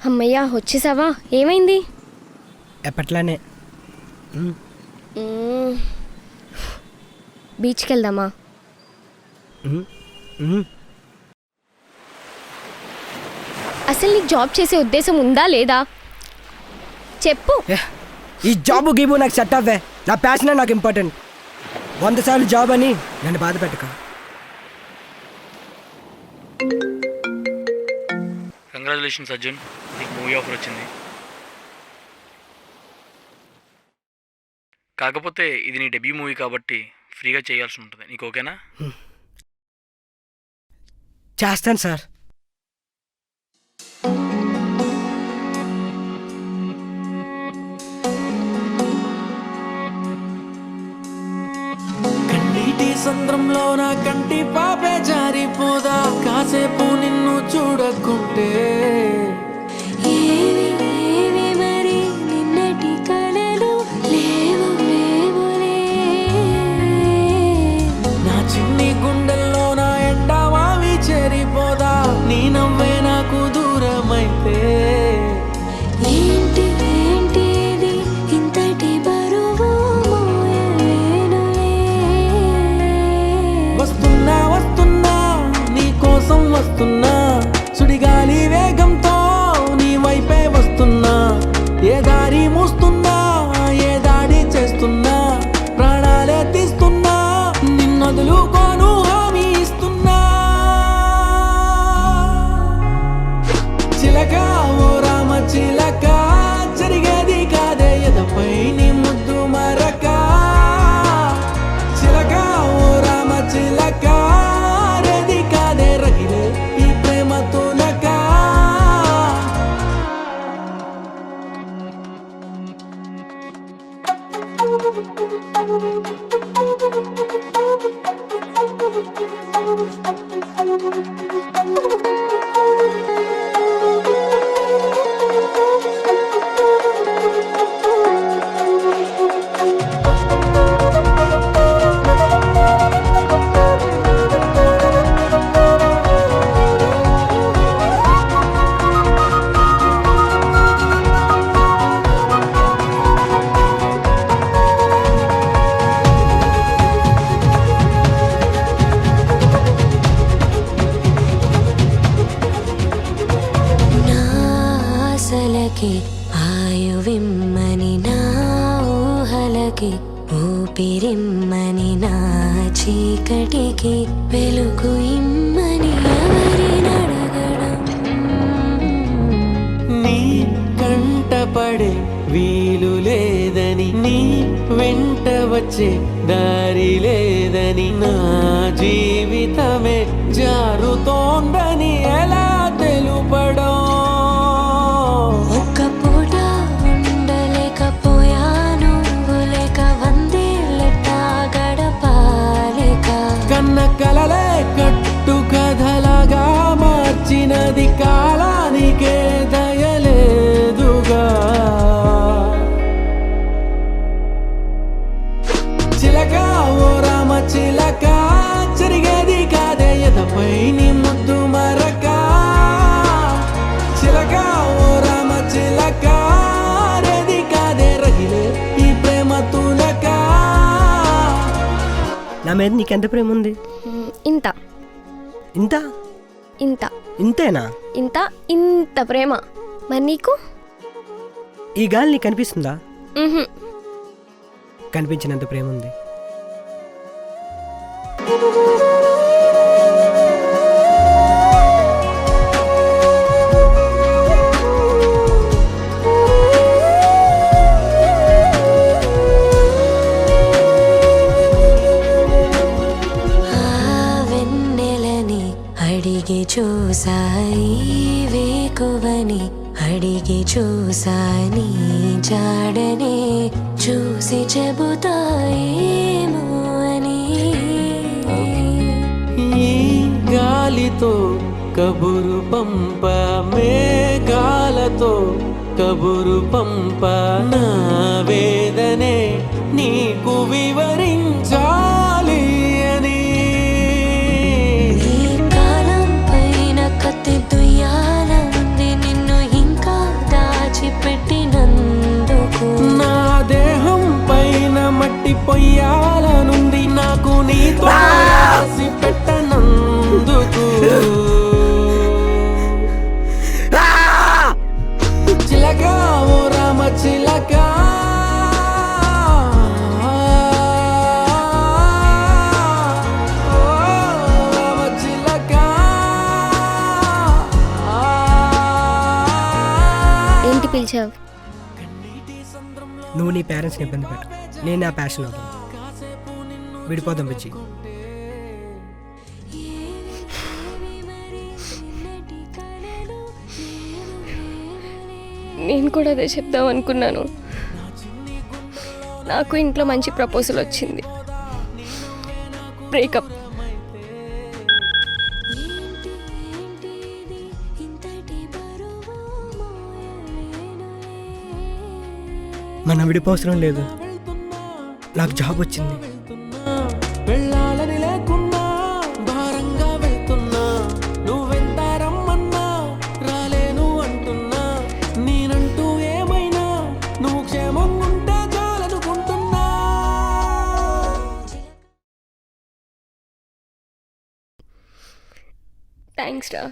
అమ్మయ్యా వచ్చేసావా? ఏమైంది? ఎప్పట్లానే. బీచ్కి వెళ్దామా? అసలు నీకు జాబ్ చేసే ఉద్దేశం ఉందా లేదా చెప్పు. ఈ జాబు గీబు నాకు సెట్ అవ్వే. నా ప్యాషనే నాకు ఇంపార్టెంట్. 100 సార్లు జాబ్ అని నన్ను బాధ పెట్టక. కంగ్రాచులేషన్స్ అర్జున్, నీకు మూవీ ఆఫర్ వచ్చింది. కాకపోతే ఇది నీ డెబ్యూ మూవీ కాబట్టి ఫ్రీగా చేయాల్సి ఉంటుంది. నీకు ఓకేనా? చేస్తాను సార్. కన్నీటి సంద్రంలో నా కంటి పాపే జారిపోదా కాసేపు నిన్ను చూడకుంటే. మరి నిన్నటి కలలు లేవు లేవులే. నా చిన్ని గుండెల్లో నా ఎండమావి చేరిపోదా నీ నవ్వే నాకు దూరమైతే. ఏంటి ఏంటిది ఇంతటి బరువు మోయలేనులే. వస్తున్నా వస్తున్నా నీ కోసం వస్తున్నా, సుడిగాలి వేగంతో నీ వైపే వస్తున్నా. ఏ దారి మూస్తున్నా ఏ దాడి చేస్తున్నా, ప్రాణాలే తీస్తున్నా నిన్నొదులుకోను హామీ ఇస్తున్నా. చిలక ఓ రామ చిలక, జరిగేది కాదే ఎదపై నీ ముద్దు మరక. చిలక ఓ రామ చిలక, రేది కాదే రగిలే ఈ ప్రేమ తునక. నా ఆశలకి ఆయువిమ్మని, నా ఊహలకి ఊపిరిమ్మని, నా చీకటికి వెలుగు ఇమ్మని ఎవరినడగడం. నీ కంటపడే వీలు లేదని, నీ వెంట వచ్చే దారి లేదని, నా జీవితమే జారుతోందని ఎలా తెలుపడం. ఒక్క పూట ఉండలేకపోయాను, లేక 100 ఏళ్ళెట్టా గడపాలిక. కన్న కలలే కట్టు కథలాగా మార్చినది కాలానికే దయలేదుగా. చిలక ఓ రామ చిలక, జరిగేది కాదే ఎదపై నీ ముద్దు మరక. చిలక ఓ రామ చిలక, రేది కాదే రగిలే ఈ ప్రేమ తునక. నా మీద నీకెంత ప్రేమ ఉంది? ఇంత ఇంత ఇంత ఇంతేనా? ఇంత ఇంత ప్రేమ. మరి నీకు? ఈ గాలి నీకు కనిపిస్తుందా? మ్హూ. కనిపించినంత ప్రేమ ఉంది. అడిగి చూసాయి వేకువని, అడిగి చూసాని జాడనే చూసి చెబుతాయేమో అని. ఈ గాలితో కబురు పంప, మేఘాలతో కబురు పంప, నా వేదనే నీకు వివరించాలి అని. ఈ కాలం పైన కత్తి దుయ్యాలంది, నిన్ను ఇంకా పిలిచావు? నువ్వు నీ పేరెంట్స్ని ఇబ్బంది పెట్టు, నేను నా ప్యాషన్ అవుతాను. విడిపోదాం బుజ్జి. నేను కూడా అదే చెప్దాం అనుకున్నాను. నాకు ఇంట్లో మంచి ప్రపోజల్ వచ్చింది, బ్రేకప్. మనం విడిపోవసరం లేదు, నాకు జాబ్ వచ్చింది. వెళ్ళాలని లేకున్నా భారంగా వెళ్తున్నా, నువ్వెంత రమ్మన్నా రాలేను అంటున్నా, నేనంటూ ఏమైనా నువ్వు క్షేమం ఉంటే చాలనుకుంటున్నా. థ్యాంక్స్ రా.